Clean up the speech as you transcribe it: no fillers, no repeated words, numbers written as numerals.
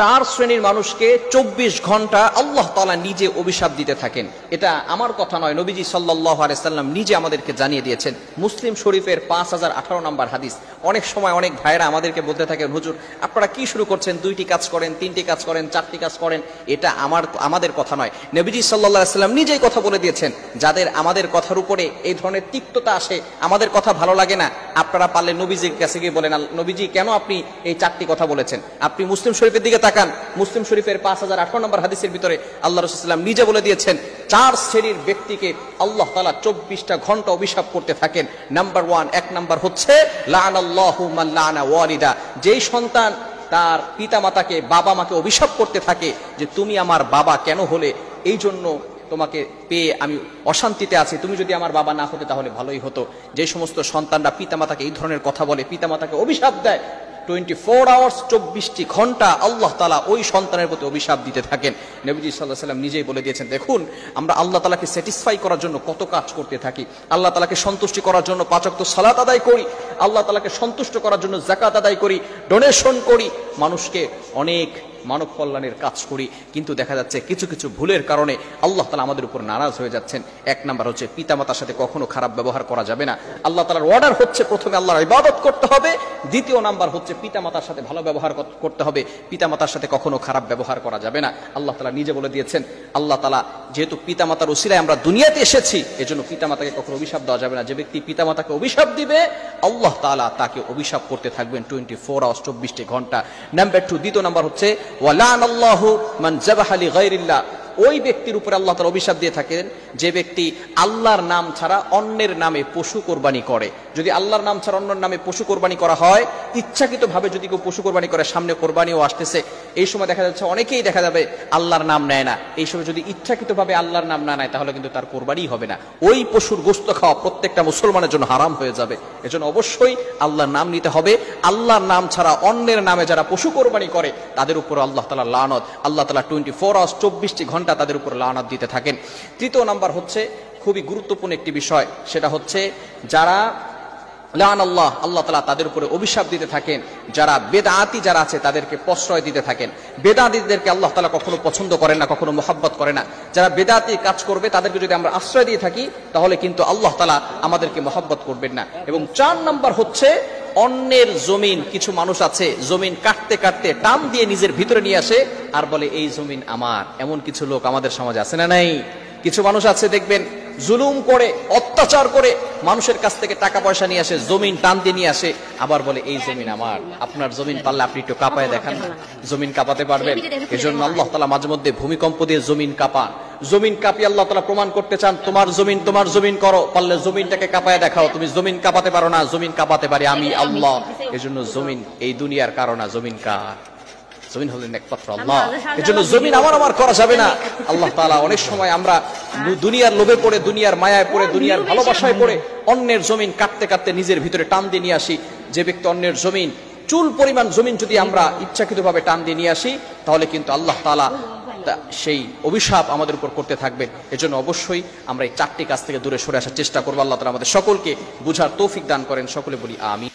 চার শ্রেণীর মানুষকে ২৪ ঘন্টা আল্লাহ তাআলা নিজে অভিশাপ দিতে থাকেন। এটা আমার কথা নয়, নবীজি সাল্লাল্লাহু আলাইহি সাল্লাম নিজে আমাদেরকে জানিয়ে দিয়েছেন। মুসলিম শরীফের 5018 নম্বর হাদিস। অনেক সময় অনেক ভাইরা আমাদেরকে বলতে থাকেন, হুজুর আপনারা কি শুরু করছেন, 2টি কাজ করেন, 3টি কাজ করেন, 4টি কাজ করেন। এটা আমাদের কথা নয়, নবীজি সাল্লাল্লাহু আলাইহি সাল্লাম নিজেই কথা বলে দিয়েছেন। যাদের আমাদের কথার উপরে এই ধরনের তিক্ততা আসে, আমাদের কথা ভালো লাগে না, আপনারা পারলে নবীজির কাছে গিয়ে বলেন, নবীজি কেন আপনি এই 4টি কথা বলেছেন? আপনি মুসলিম শরীফের দিকে তাকান, মুসলিম শরীফের 5018 নম্বর হাদিসের ভিতরে আল্লাহ রাসূল সাল্লাল্লাহু আলাইহি ওয়াসাল্লাম নিজে বলে দিয়েছেন, 4 শ্রেণীর ব্যক্তিকে আল্লাহ তাআলা 24টা ঘন্টা অভিশাপ করতে থাকেন। নাম্বার 1, 1 নাম্বার হচ্ছে লাআনাল্লাহু মান লাআনা ওয়ালিদা। যেই সন্তান তার পিতামাতাকে, বাবা মাকে অভিশাপ করতে থাকে যে তুমি আমার বাবা কেন হলে, এই জন্য তোমাকে পেয়ে আমি অশান্তিতে আছি, তুমি যদি আমার বাবা না হতে তাহলে ভালোই হতো। যে সমস্ত সন্তানরা পিতামাতাকে এই ধরনের কথা বলে, পিতামাতাকে অভিশাপ দেয়, 24 আওয়ার্স 24টি ঘন্টা আল্লাহ তাআলা ওই সন্তানের প্রতি অভিশাপ দিতে থাকেন। নবীজি সাল্লাল্লাহু আলাইহি ওয়াসাল্লাম নিজেই বলে দিয়েছেন, দেখুন আমরা আল্লাহ তাআলাকে স্যাটিসফাই করার জন্য কত কাজ করতে থাকি। আল্লাহ তাআলাকে সন্তুষ্টি করার জন্য 5 ওয়াক্ত সালাত আদায় করি, আল্লাহ তাআলাকে সন্তুষ্ট করার জন্য যাকাত আদায় করি, ডোনেশন করি, মানুষকে অনেক মানব কল্যাণের কাজ করি, কিন্তু দেখা যাচ্ছে কিছু কিছু ভুলের কারণে আল্লাহ তাআলা আমাদের উপর নারাজ হয়ে যাচ্ছেন। 1 নাম্বার হচ্ছে পিতামাতার সাথে কখনো খারাপ ব্যবহার করা যাবে না। আল্লাহ তাআলার অর্ডার হচ্ছে প্রথমে আল্লাহর ইবাদত করতে হবে। দ্বিতীয় নাম্বার হচ্ছে পিতামাতার সাথে ভালো ব্যবহার করতে হবে, পিতামাতার সাথে কখনো খারাপ ব্যবহার করা যাবে না। আল্লাহ তাআলা নিজে বলে দিয়েছেন, আল্লাহ তাআলা যেহেতু পিতামাতার উসিলায় আমরা দুনিয়াতে এসেছি, এজন্য পিতামাতাকে কখনো অভিশাপ দেওয়া যাবে না। যে ব্যক্তি পিতামাতাকে অভিশাপ দিবে, আল্লাহ তাআলা তাকে অভিশাপ করতে থাকবেন 24 আওয়ার্স 24টি ঘন্টা। নাম্বার 2, দ্বিতীয় নাম্বার হচ্ছে ওয়ালানাল্লাহু মান যাবাহা লিগাইরিল্লাহ। ওই ব্যক্তির উপরে আল্লাহ তাআলা অভিশাপ দিয়ে থাকেন যে ব্যক্তি আল্লাহর নাম ছাড়া অন্যের নামে পশু কোরবানি করে। যদি আল্লাহর নাম ছাড়া অন্যের নামে পশু কোরবানি করা হয়, ইচ্ছাকৃতভাবে যদি কেউ পশু কোরবানি করে, সামনে কোরবানিও আসতেছে, এই সময় দেখা যাচ্ছে অনেকেই দেখা যাবে আল্লাহর নাম নেয় না। এই সময় যদি ইচ্ছাকৃতভাবে আল্লাহর নাম না নেয়, তাহলে কিন্তু তার কোরবানি হবে না। ওই পশুর গোশত খাওয়া প্রত্যেকটা মুসলমানের জন্য হারাম হয়ে যাবে। এজন্য অবশ্যই আল্লাহর নাম নিতে হবে। আল্লাহর নাম ছাড়া অন্যের নামে যারা পশু কোরবানি করে, তাদের উপর আল্লাহ তাআলা লানত, আল্লাহ তাআলা 24 আওয়ার্স 24টি ঘন্টা তাদের উপর লানত দিতে থাকেন। তৃতীয় নাম্বার হচ্ছে খুবই গুরুত্বপূর্ণ একটি বিষয়, সেটা হচ্ছে যারা লাআনাল্লাহ, আল্লাহ তাআলা তাদের উপরে অভিশাপ দিতে থাকেন যারা বেদাতি যারা আছে, তাদেরকে প্রশ্রয় দিতে থাকেন। বেদাতীদেরকে আল্লাহ তাআলা কখনো পছন্দ করেন না, কখনো মহব্বত করে না। যারা বেদাতি কাজ করবে তাদেরকে যদি আমরা আশ্রয় দিয়ে থাকি, তাহলে কিন্তু আল্লাহ তাআলা আমাদেরকে মহব্বত করবেন না। এবং 4 নাম্বার হচ্ছে অন্যের জমিন, কিছু মানুষ আছে জমিন কাটতে কাটতে টান দিয়ে নিজের ভিতরে নিয়ে আসে আর বলে এই জমিন আমার। এমন কিছু লোক আমাদের সমাজে আছে না নাই? কিছু মানুষ আছে দেখবেন জুলুম করে, অত্যাচার করে মানুষের কাছ থেকে টাকা পয়সা নিয়ে আসে, জমিন টান দিয়ে নিয়ে আসে, আবার বলে এই জমিন আমার। আপনার জমিন পারলে আপনি একটু কাঁপায় দেখান, জমিন কাঁপাতে পারবেন? এজন্য আল্লাহ তাআলা মাঝে মধ্যে ভূমিকম্প দিয়ে জমিন কাঁপান। জমিন কাঁপিয়ে আল্লাহ তাআলা প্রমাণ করতে চান, তোমার জমিন করো, পারলে জমিনটাকে কাঁপায় দেখাও। তুমি জমিন কাঁপাতে পারো না, জমিন কাঁপাতে পারি আমি আল্লাহ। এজন্য জমিন এই দুনিয়ার কারো না, জমিন কার? জমিন হলেন একমাত্র আল্লাহ। এজন্য জমিন আমার করা যাবে না। আল্লাহ তাআলা অনেক সময় আমরা দুনিয়ার লোভে পড়ে, দুনিয়ার মায়ায় পড়ে, দুনিয়ার ভালোবাসায় পড়ে অন্যের জমিন কাটতে কাটতে নিজের ভিতরে টান দিয়ে নিয়ে আসি। যে ব্যক্তি অন্যের জমিন, চুল পরিমাণ জমিন যদি আমরা ইচ্ছাকৃতভাবে টান দিয়ে নিয়ে আসি, তাহলে কিন্তু আল্লাহ তাআলা সেই অভিশাপ আমাদের উপর করতে থাকবেন। এজন্য অবশ্যই আমরা এই 4টি কাজ থেকে দূরে সরে আসার চেষ্টা করবো। আল্লাহ তাআলা আমাদের সকলকে বুঝার তৌফিক দান করেন। সকলে বলি আমিন।